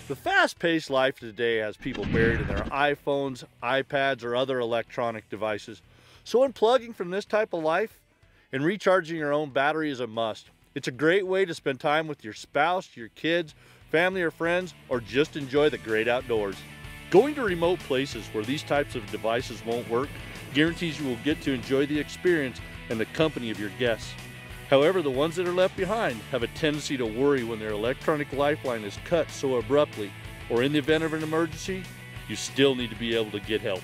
The fast-paced life today has people buried in their iPhones, iPads, or other electronic devices. So unplugging from this type of life and recharging your own battery is a must. It's a great way to spend time with your spouse, your kids, family or friends, or just enjoy the great outdoors. Going to remote places where these types of devices won't work guarantees you will get to enjoy the experience and the company of your guests. However, the ones that are left behind have a tendency to worry when their electronic lifeline is cut so abruptly, or in the event of an emergency, you still need to be able to get help.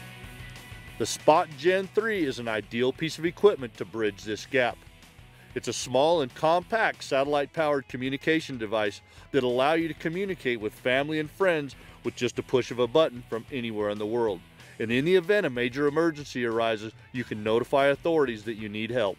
The Spot Gen3 is an ideal piece of equipment to bridge this gap. It's a small and compact satellite-powered communication device that allows you to communicate with family and friends with just a push of a button from anywhere in the world. And in the event a major emergency arises, you can notify authorities that you need help.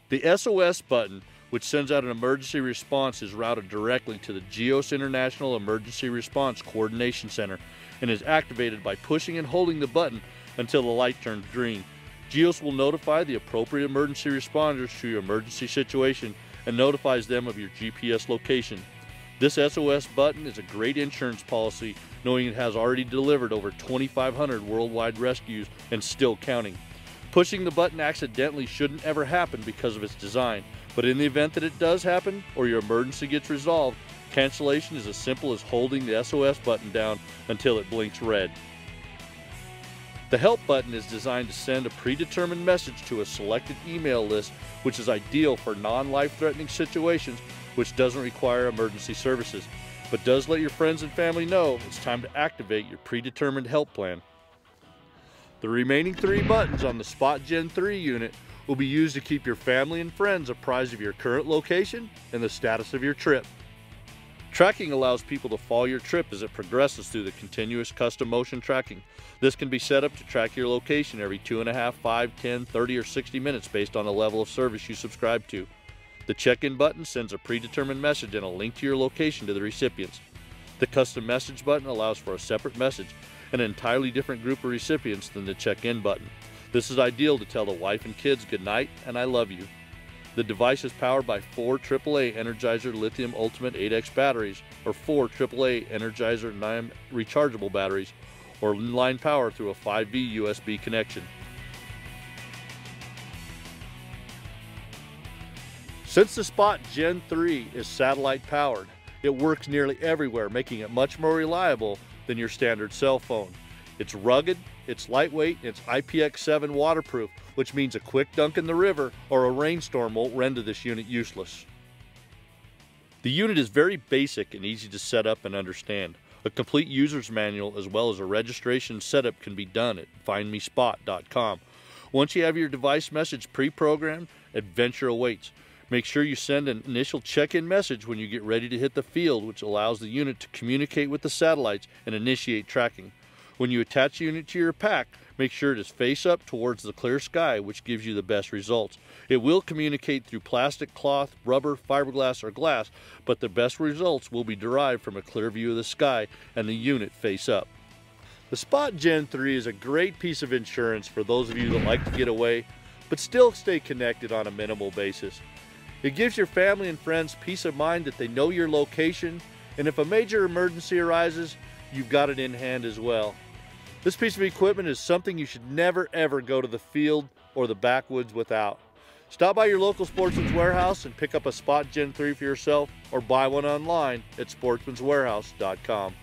The SOS button, which sends out an emergency response, is routed directly to the GEOS International Emergency Response Coordination Center and is activated by pushing and holding the button until the light turns green. GEOS will notify the appropriate emergency responders to your emergency situation and notifies them of your GPS location. This SOS button is a great insurance policy, knowing it has already delivered over 2,500 worldwide rescues and still counting. Pushing the button accidentally shouldn't ever happen because of its design, but in the event that it does happen or your emergency gets resolved, cancellation is as simple as holding the SOS button down until it blinks red. The help button is designed to send a predetermined message to a selected email list, which is ideal for non-life-threatening situations which doesn't require emergency services, but does let your friends and family know it's time to activate your predetermined help plan. The remaining 3 buttons on the Spot Gen3 unit will be used to keep your family and friends apprised of your current location and the status of your trip. Tracking allows people to follow your trip as it progresses through the continuous custom motion tracking. This can be set up to track your location every 2.5, 5, 10, 30, or 60 minutes based on the level of service you subscribe to. The check-in button sends a predetermined message and a link to your location to the recipients. The custom message button allows for a separate message, an entirely different group of recipients than the check-in button. This is ideal to tell the wife and kids goodnight and I love you. The device is powered by 4 AAA Energizer Lithium Ultimate 8X batteries or 4 AAA Energizer 9 rechargeable batteries or inline power through a 5V USB connection. Since the Spot Gen3 is satellite powered, it works nearly everywhere, making it much more reliable than your standard cell phone. It's rugged, it's lightweight, and it's IPX7 waterproof, which means a quick dunk in the river or a rainstorm won't render this unit useless. The unit is very basic and easy to set up and understand. A complete user's manual as well as a registration setup can be done at findmespot.com. Once you have your device message pre-programmed, adventure awaits. Make sure you send an initial check-in message when you get ready to hit the field, which allows the unit to communicate with the satellites and initiate tracking. When you attach the unit to your pack, make sure it is face up towards the clear sky, which gives you the best results. It will communicate through plastic, cloth, rubber, fiberglass, or glass, but the best results will be derived from a clear view of the sky and the unit face up. The Spot Gen3 is a great piece of insurance for those of you that like to get away, but still stay connected on a minimal basis. It gives your family and friends peace of mind that they know your location, and if a major emergency arises, you've got it in hand as well. This piece of equipment is something you should never ever go to the field or the backwoods without. Stop by your local Sportsman's Warehouse and pick up a Spot Gen3 for yourself or buy one online at sportsmanswarehouse.com.